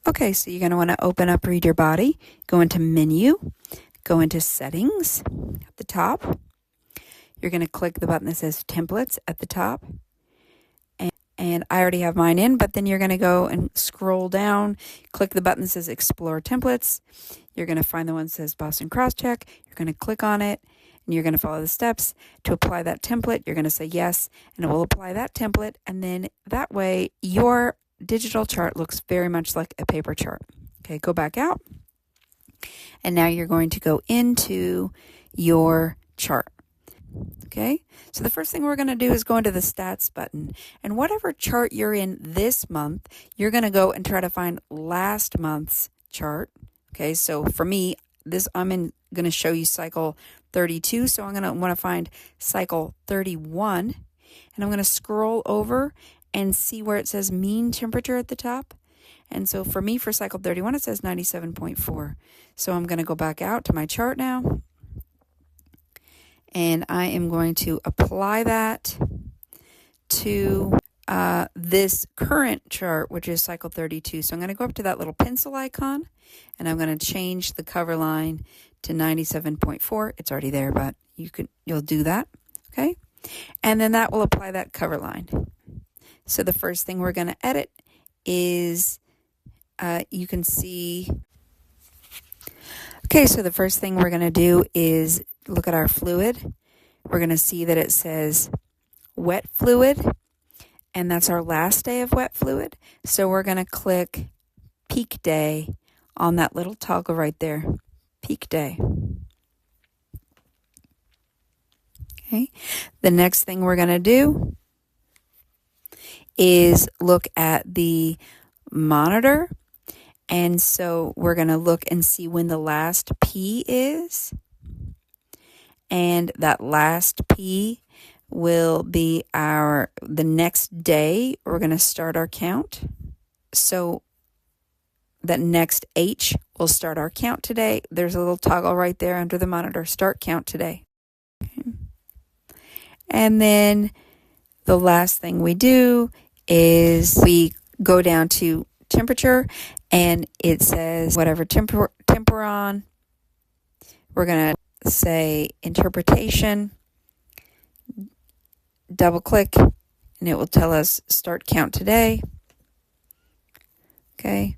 Okay, so you're going to want to open up Read Your Body, go into Menu, go into Settings at the top. You're going to click the button that says Templates at the top. And I already have mine in, but then you're going to go and scroll down, click the button that says Explore Templates. You're going to find the one that says Boston Crosscheck. You're going to click on it, and you're going to follow the steps. To apply that template, you're going to say yes, and it will apply that template. And then that way, your digital chart looks very much like a paper chart. Okay, go back out. And now you're going to go into your chart. Okay, so the first thing we're going to do is go into the stats button, and whatever chart you're in this month, you're going to go and try to find last month's chart. Okay, so for me, going to show you cycle 32, so I'm going to want to find cycle 31, and I'm going to scroll over and see where it says mean temperature at the top. And so for me, for cycle 31, it says 97.4. So I'm going to go back out to my chart now. And I am going to apply that to this current chart, which is cycle 32. So I'm going to go up to that little pencil icon, and I'm going to change the cover line to 97.4. It's already there, but you'll do that, okay? And then that will apply that cover line. So the first thing we're going to edit is you can see. Okay, so the first thing we're going to do is look at our fluid. We're going to see that it says wet fluid, and that's our last day of wet fluid. So we're going to click peak day on that little toggle right there, peak day. Okay, the next thing we're going to do is look at the monitor. And so we're going to look and see when the last P is. And that last P will be the next day we're going to start our count. So that next H will start our count today. There's a little toggle right there under the monitor, start count today. Okay. And then the last thing we do is we go down to temperature, and it says whatever temperon. We're going to say interpretation, double click, and it will tell us start count today. Okay,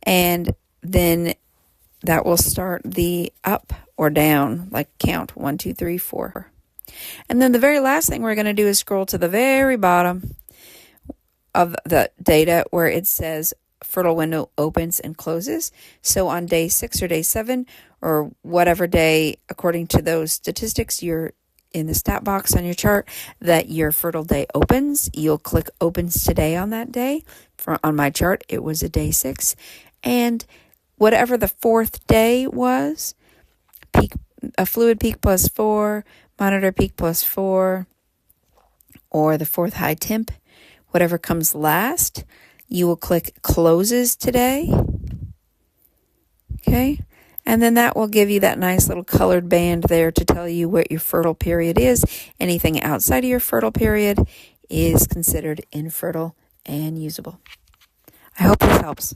and then that will start the up or down, like count 1, 2, 3, 4. And then the very last thing we're going to do is scroll to the very bottom of the data where it says fertile window opens and closes. So on day 6 or day 7 or whatever day, according to those statistics, you're in the stat box on your chart that your fertile day opens. You'll click opens today on that day. On my chart, it was a day 6. And whatever the 4th day was, a fluid peak +4, monitor peak +4, or the 4th high temp, whatever comes last, you will click closes today. Okay, and then that will give you that nice little colored band there to tell you what your fertile period is. Anything outside of your fertile period is considered infertile and usable. I hope this helps.